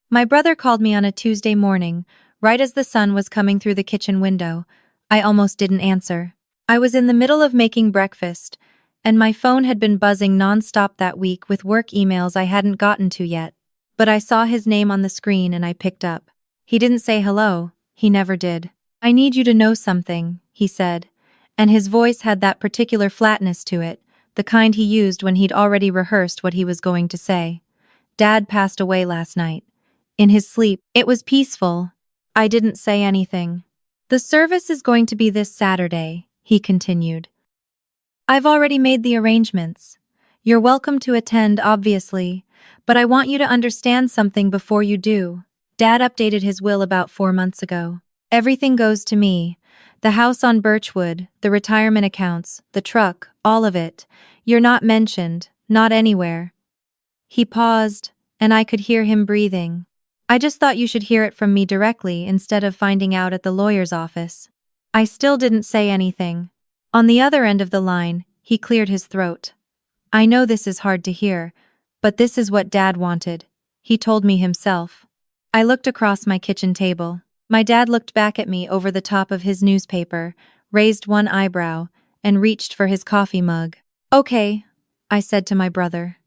My brother called me on a Tuesday morning, right as the sun was coming through the kitchen window. I almost didn't answer. I was in the middle of making breakfast, and my phone had been buzzing nonstop that week with work emails I hadn't gotten to yet. But I saw his name on the screen and I picked up. He didn't say hello. He never did. "I need you to know something," he said, and his voice had that particular flatness to it, the kind he used when he'd already rehearsed what he was going to say. "Dad passed away last night. In his sleep. It was peaceful." I didn't say anything. "The service is going to be this Saturday," he continued. "I've already made the arrangements. You're welcome to attend, obviously, but I want you to understand something before you do. Dad updated his will about 4 months ago. Everything goes to me. The house on Birchwood, the retirement accounts, the truck, all of it. You're not mentioned, not anywhere." He paused, and I could hear him breathing. "I just thought you should hear it from me directly instead of finding out at the lawyer's office." I still didn't say anything. On the other end of the line, he cleared his throat. "I know this is hard to hear, but this is what Dad wanted. He told me himself." I looked across my kitchen table. My dad looked back at me over the top of his newspaper, raised one eyebrow, and reached for his coffee mug. "Okay," I said to my brother.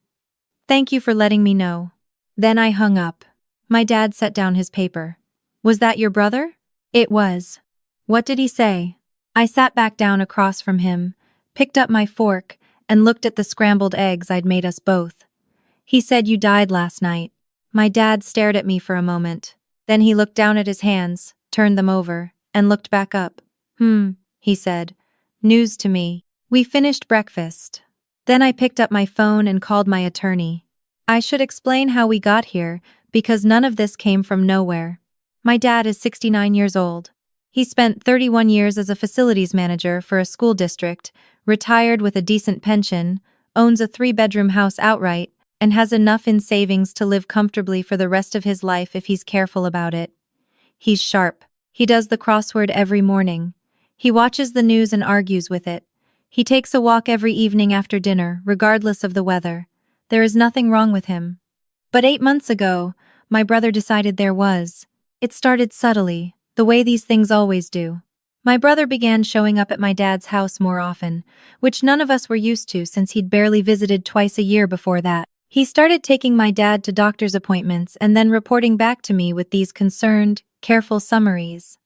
"Thank you for letting me know." Then I hung up. My dad set down his paper. "Was that your brother?" "It was." "What did he say?" I sat back down across from him, picked up my fork, and looked at the scrambled eggs I'd made us both. "He said you died last night." My dad stared at me for a moment. Then he looked down at his hands, turned them over, and looked back up. He said. "News to me." We finished breakfast. Then I picked up my phone and called my attorney. I should explain how we got here, because none of this came from nowhere. My dad is 69 years old. He spent 31 years as a facilities manager for a school district, retired with a decent pension, owns a 3-bedroom house outright, and has enough in savings to live comfortably for the rest of his life if he's careful about it. He's sharp. He does the crossword every morning. He watches the news and argues with it. He takes a walk every evening after dinner, regardless of the weather. There is nothing wrong with him. But 8 months ago, my brother decided there was. It started subtly, the way these things always do. My brother began showing up at my dad's house more often, which none of us were used to since he'd barely visited twice a year before that. He started taking my dad to doctor's appointments and then reporting back to me with these concerned, careful summaries.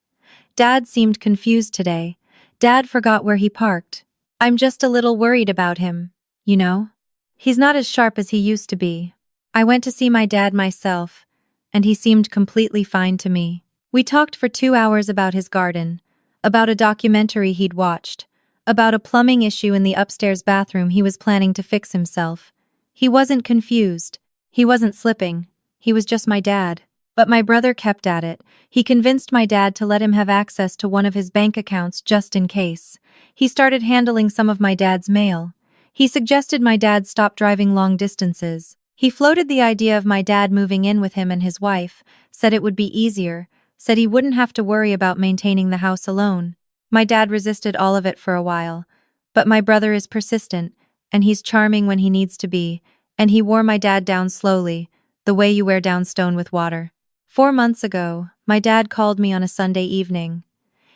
"Dad seemed confused today. Dad forgot where he parked. I'm just a little worried about him, you know? He's not as sharp as he used to be." I went to see my dad myself, and he seemed completely fine to me. We talked for 2 hours about his garden, about a documentary he'd watched, about a plumbing issue in the upstairs bathroom he was planning to fix himself. He wasn't confused. He wasn't slipping. He was just my dad. But my brother kept at it. He convinced my dad to let him have access to one of his bank accounts just in case. He started handling some of my dad's mail. He suggested my dad stop driving long distances. He floated the idea of my dad moving in with him and his wife, said it would be easier, said he wouldn't have to worry about maintaining the house alone. My dad resisted all of it for a while. But my brother is persistent, and he's charming when he needs to be, and he wore my dad down slowly, the way you wear down stone with water. 4 months ago, my dad called me on a Sunday evening.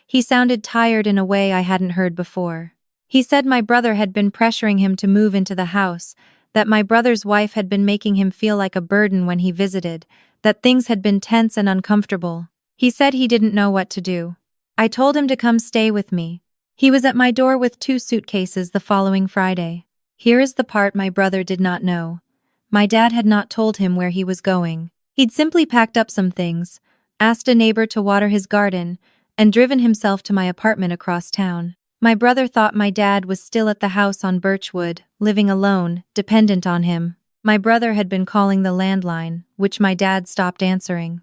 He sounded tired in a way I hadn't heard before. He said my brother had been pressuring him to move into the house, that my brother's wife had been making him feel like a burden when he visited, that things had been tense and uncomfortable. He said he didn't know what to do. I told him to come stay with me. He was at my door with 2 suitcases the following Friday. Here is the part my brother did not know. My dad had not told him where he was going. He'd simply packed up some things, asked a neighbor to water his garden, and driven himself to my apartment across town. My brother thought my dad was still at the house on Birchwood, living alone, dependent on him. My brother had been calling the landline, which my dad stopped answering.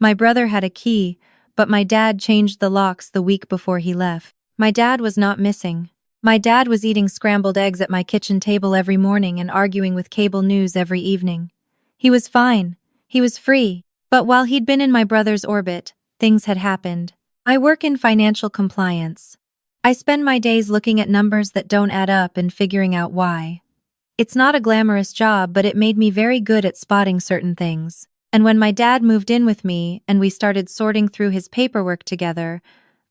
My brother had a key, but my dad changed the locks the week before he left. My dad was not missing. My dad was eating scrambled eggs at my kitchen table every morning and arguing with cable news every evening. He was fine. He was free. But while he'd been in my brother's orbit, things had happened. I work in financial compliance. I spend my days looking at numbers that don't add up and figuring out why. It's not a glamorous job, but it made me very good at spotting certain things. And when my dad moved in with me and we started sorting through his paperwork together,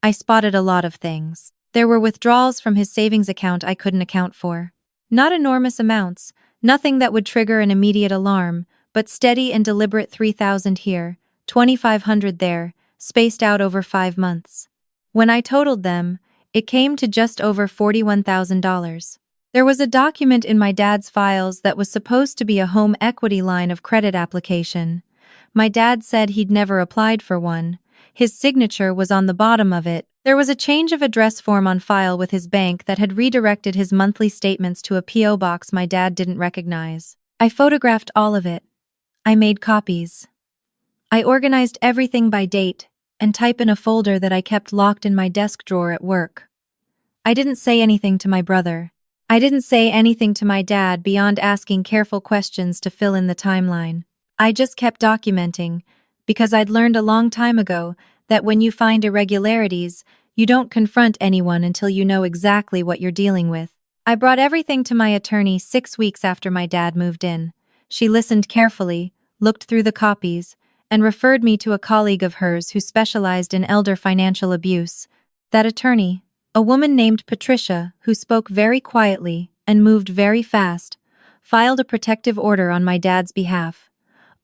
I spotted a lot of things. There were withdrawals from his savings account I couldn't account for. Not enormous amounts, nothing that would trigger an immediate alarm, but steady and deliberate 3,000 here, 2,500 there, spaced out over 5 months. When I totaled them, it came to just over $41,000. There was a document in my dad's files that was supposed to be a home equity line of credit application. My dad said he'd never applied for one. His signature was on the bottom of it. There was a change of address form on file with his bank that had redirected his monthly statements to a P.O. box my dad didn't recognize. I photographed all of it. I made copies. I organized everything by date and type in a folder that I kept locked in my desk drawer at work. I didn't say anything to my brother. I didn't say anything to my dad beyond asking careful questions to fill in the timeline. I just kept documenting, because I'd learned a long time ago that when you find irregularities, you don't confront anyone until you know exactly what you're dealing with. I brought everything to my attorney 6 weeks after my dad moved in. She listened carefully, looked through the copies, and referred me to a colleague of hers who specialized in elder financial abuse. That attorney, a woman named Patricia, who spoke very quietly and moved very fast, filed a protective order on my dad's behalf,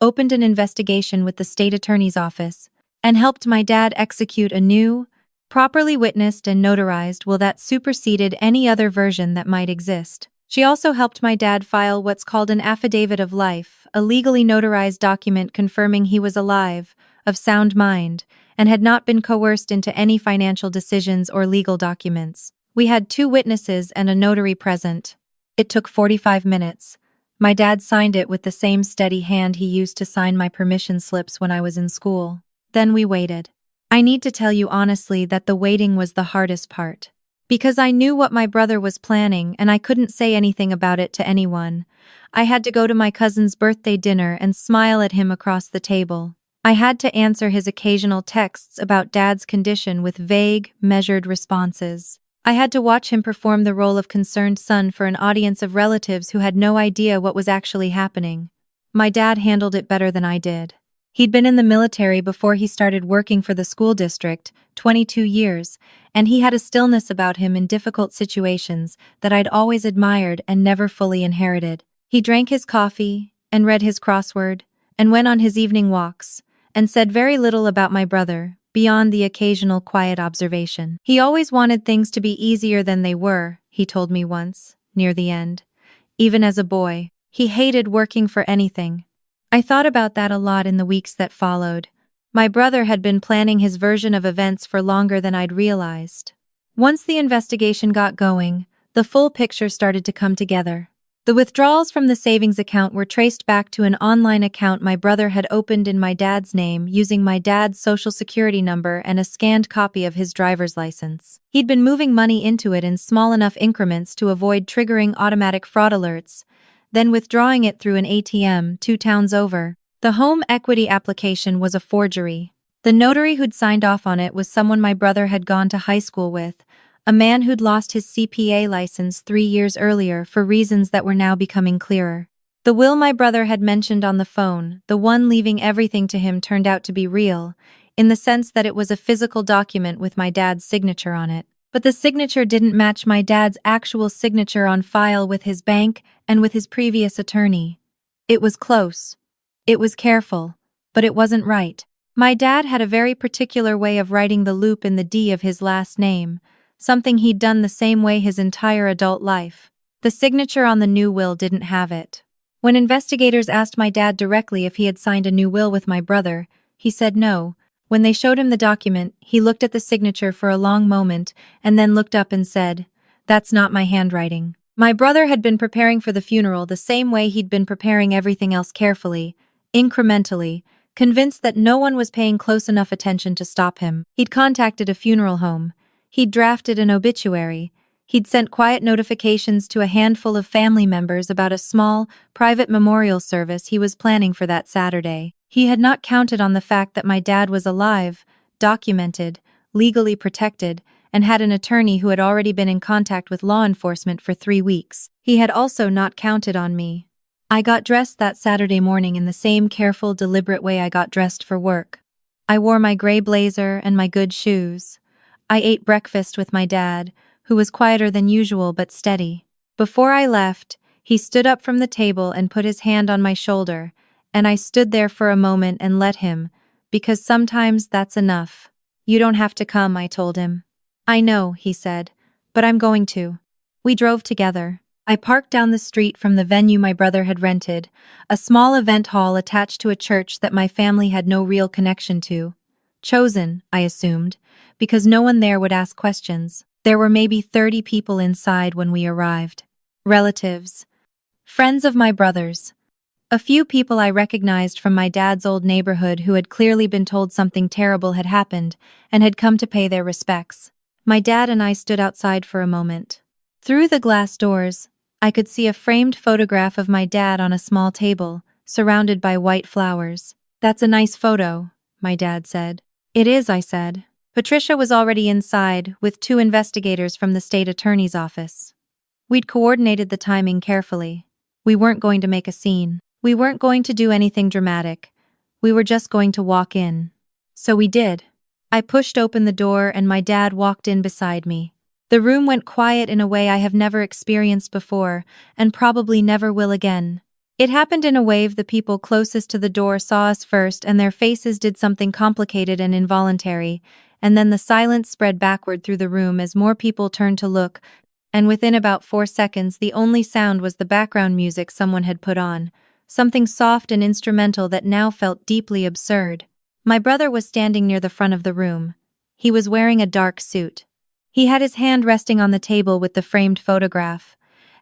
opened an investigation with the state attorney's office, and helped my dad execute a new, properly witnessed and notarized will that superseded any other version that might exist. She also helped my dad file what's called an affidavit of life, a legally notarized document confirming he was alive, of sound mind, and had not been coerced into any financial decisions or legal documents. We had 2 witnesses and a notary present. It took 45 minutes. My dad signed it with the same steady hand he used to sign my permission slips when I was in school. Then we waited. I need to tell you honestly that the waiting was the hardest part. Because I knew what my brother was planning and I couldn't say anything about it to anyone. I had to go to my cousin's birthday dinner and smile at him across the table. I had to answer his occasional texts about Dad's condition with vague, measured responses. I had to watch him perform the role of concerned son for an audience of relatives who had no idea what was actually happening. My dad handled it better than I did. He'd been in the military before he started working for the school district, 22 years, and he had a stillness about him in difficult situations that I'd always admired and never fully inherited. He drank his coffee, and read his crossword, and went on his evening walks, and said very little about my brother, beyond the occasional quiet observation. He always wanted things to be easier than they were, he told me once, near the end. Even as a boy, he hated working for anything. I thought about that a lot in the weeks that followed. My brother had been planning his version of events for longer than I'd realized. Once the investigation got going, the full picture started to come together. The withdrawals from the savings account were traced back to an online account my brother had opened in my dad's name using my dad's social security number and a scanned copy of his driver's license. He'd been moving money into it in small enough increments to avoid triggering automatic fraud alerts, then withdrawing it through an ATM 2 towns over. The home equity application was a forgery. The notary who'd signed off on it was someone my brother had gone to high school with, a man who'd lost his CPA license 3 years earlier for reasons that were now becoming clearer. The will my brother had mentioned on the phone, the one leaving everything to him, turned out to be real, in the sense that it was a physical document with my dad's signature on it. But the signature didn't match my dad's actual signature on file with his bank and with his previous attorney. It was close. It was careful, but it wasn't right. My dad had a very particular way of writing the loop in the D of his last name, something he'd done the same way his entire adult life. The signature on the new will didn't have it. When investigators asked my dad directly if he had signed a new will with my brother, he said no. When they showed him the document, he looked at the signature for a long moment and then looked up and said, "That's not my handwriting." My brother had been preparing for the funeral the same way he'd been preparing everything else, carefully, incrementally, convinced that no one was paying close enough attention to stop him. He'd contacted a funeral home. He'd drafted an obituary. He'd sent quiet notifications to a handful of family members about a small, private memorial service he was planning for that Saturday. He had not counted on the fact that my dad was alive, documented, legally protected, and had an attorney who had already been in contact with law enforcement for 3 weeks. He had also not counted on me. I got dressed that Saturday morning in the same careful, deliberate way I got dressed for work. I wore my gray blazer and my good shoes. I ate breakfast with my dad, who was quieter than usual but steady. Before I left, he stood up from the table and put his hand on my shoulder, and I stood there for a moment and let him, because sometimes that's enough. You don't have to come, I told him. I know, he said, but I'm going to. We drove together. I parked down the street from the venue my brother had rented, a small event hall attached to a church that my family had no real connection to. Chosen, I assumed, because no one there would ask questions. There were maybe 30 people inside when we arrived. Relatives. Friends of my brother's. A few people I recognized from my dad's old neighborhood who had clearly been told something terrible had happened and had come to pay their respects. My dad and I stood outside for a moment. Through the glass doors, I could see a framed photograph of my dad on a small table, surrounded by white flowers. That's a nice photo, my dad said. It is, I said. Patricia was already inside, with 2 investigators from the state attorney's office. We'd coordinated the timing carefully. We weren't going to make a scene. We weren't going to do anything dramatic. We were just going to walk in. So we did. I pushed open the door and my dad walked in beside me. The room went quiet in a way I have never experienced before, and probably never will again. It happened in a wave. The people closest to the door saw us first, and their faces did something complicated and involuntary, and then the silence spread backward through the room as more people turned to look, and within about 4 seconds the only sound was the background music someone had put on, something soft and instrumental that now felt deeply absurd. My brother was standing near the front of the room. He was wearing a dark suit. He had his hand resting on the table with the framed photograph,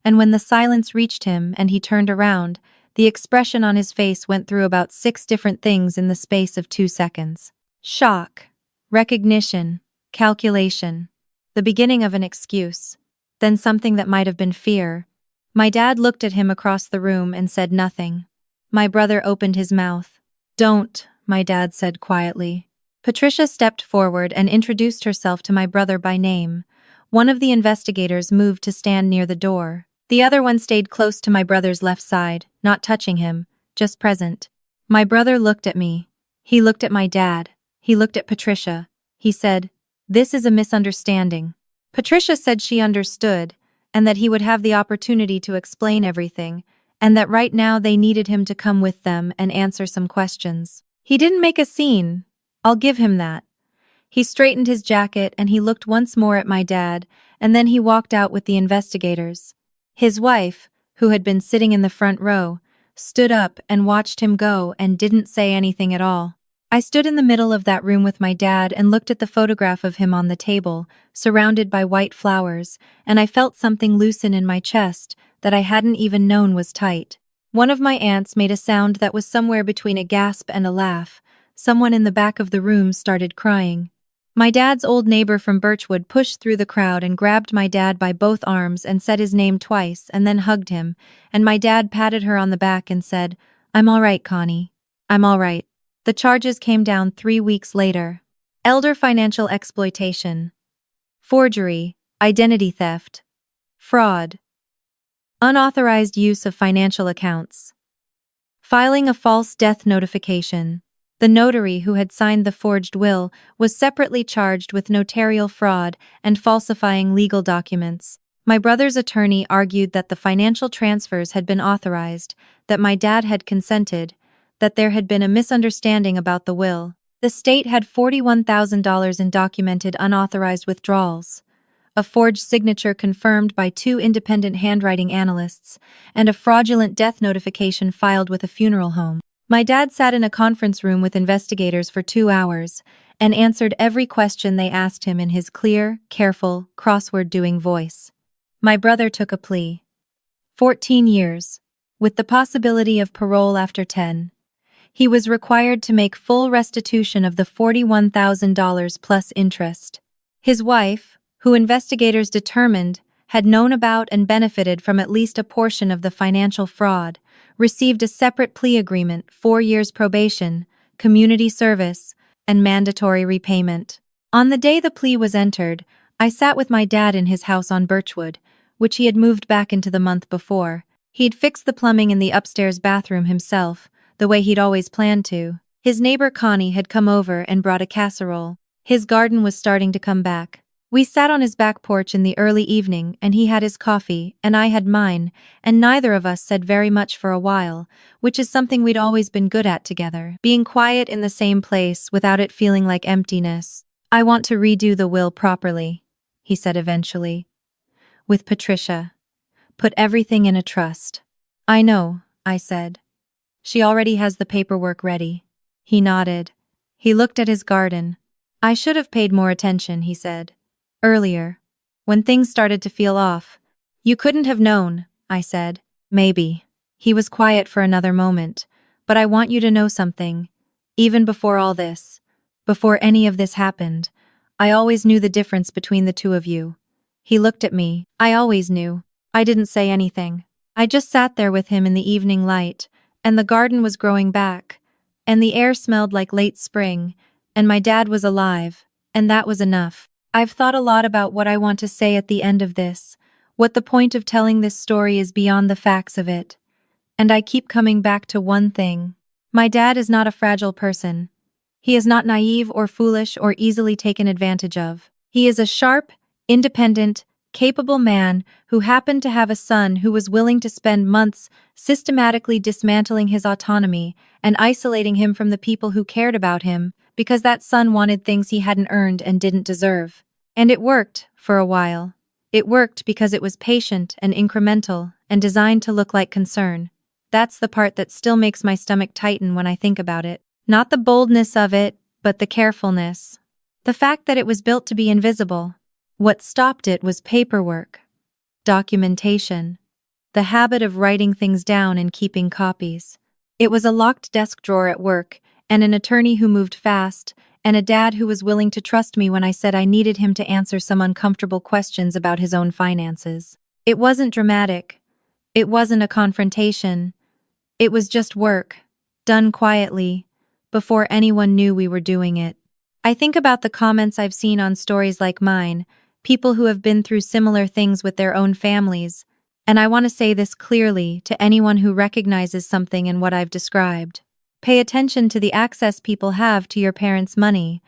and when the silence reached him and he turned around, the expression on his face went through about 6 different things in the space of 2 seconds. Shock, recognition, calculation, the beginning of an excuse, then something that might have been fear. My dad looked at him across the room and said nothing. My brother opened his mouth. "Don't," my dad said quietly. Patricia stepped forward and introduced herself to my brother by name. One of the investigators moved to stand near the door. The other one stayed close to my brother's left side, not touching him, just present. My brother looked at me. He looked at my dad. He looked at Patricia. He said, "This is a misunderstanding." Patricia said she understood, and that he would have the opportunity to explain everything, and that right now they needed him to come with them and answer some questions. He didn't make a scene. I'll give him that. He straightened his jacket and he looked once more at my dad, and then he walked out with the investigators. His wife, who had been sitting in the front row, stood up and watched him go and didn't say anything at all. I stood in the middle of that room with my dad and looked at the photograph of him on the table, surrounded by white flowers, and I felt something loosen in my chest that I hadn't even known was tight. One of my aunts made a sound that was somewhere between a gasp and a laugh. Someone in the back of the room started crying. My dad's old neighbor from Birchwood pushed through the crowd and grabbed my dad by both arms and said his name twice and then hugged him, and my dad patted her on the back and said, "I'm all right, Connie. I'm all right." The charges came down 3 weeks later. Elder financial exploitation, forgery, identity theft, fraud, unauthorized use of financial accounts, filing a false death notification. The notary who had signed the forged will was separately charged with notarial fraud and falsifying legal documents. My brother's attorney argued that the financial transfers had been authorized, that my dad had consented, that there had been a misunderstanding about the will. The state had $41,000 in documented unauthorized withdrawals, a forged signature confirmed by 2 independent handwriting analysts, and a fraudulent death notification filed with a funeral home. My dad sat in a conference room with investigators for 2 hours and answered every question they asked him in his clear, careful, crossword-doing voice. My brother took a plea. 14 years, with the possibility of parole after 10. He was required to make full restitution of the $41,000 plus interest. His wife, who investigators determined had known about and benefited from at least a portion of the financial fraud, received a separate plea agreement, 4 years probation, community service, and mandatory repayment. On the day the plea was entered, I sat with my dad in his house on Birchwood, which he had moved back into the month before. He'd fixed the plumbing in the upstairs bathroom himself, the way he'd always planned to. His neighbor Connie had come over and brought a casserole. His garden was starting to come back. We sat on his back porch in the early evening, and he had his coffee, and I had mine, and neither of us said very much for a while, which is something we'd always been good at together. Being quiet in the same place without it feeling like emptiness. "I want to redo the will properly," he said eventually. "With Patricia. Put everything in a trust." "I know," I said. "She already has the paperwork ready." He nodded. He looked at his garden. "I should have paid more attention," he said. "Earlier. When things started to feel off." "You couldn't have known," I said. "Maybe." He was quiet for another moment. "But I want you to know something. Even before all this, before any of this happened, I always knew the difference between the two of you." He looked at me. I always knew. I didn't say anything. I just sat there with him in the evening light, and the garden was growing back, and the air smelled like late spring, and my dad was alive, and that was enough. I've thought a lot about what I want to say at the end of this, what the point of telling this story is beyond the facts of it. And I keep coming back to one thing. My dad is not a fragile person. He is not naive or foolish or easily taken advantage of. He is a sharp, independent, capable man who happened to have a son who was willing to spend months systematically dismantling his autonomy and isolating him from the people who cared about him because that son wanted things he hadn't earned and didn't deserve. And it worked, for a while. It worked because it was patient and incremental and designed to look like concern. That's the part that still makes my stomach tighten when I think about it. Not the boldness of it, but the carefulness. The fact that it was built to be invisible. What stopped it was paperwork, documentation, the habit of writing things down and keeping copies. It was a locked desk drawer at work, and an attorney who moved fast, and a dad who was willing to trust me when I said I needed him to answer some uncomfortable questions about his own finances. It wasn't dramatic. It wasn't a confrontation. It was just work, done quietly, before anyone knew we were doing it. I think about the comments I've seen on stories like mine, people who have been through similar things with their own families, and I want to say this clearly to anyone who recognizes something in what I've described. Pay attention to the access people have to your parents' money.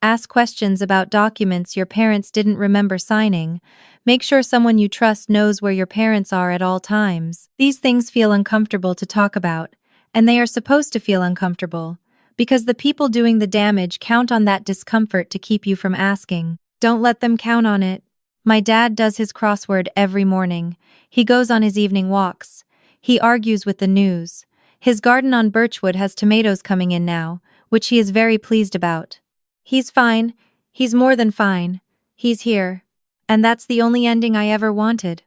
Ask questions about documents your parents didn't remember signing. Make sure someone you trust knows where your parents are at all times. These things feel uncomfortable to talk about, and they are supposed to feel uncomfortable, because the people doing the damage count on that discomfort to keep you from asking. Don't let them count on it. My dad does his crossword every morning. He goes on his evening walks. He argues with the news. His garden on Birchwood has tomatoes coming in now, which he is very pleased about. He's fine. He's more than fine. He's here. And that's the only ending I ever wanted.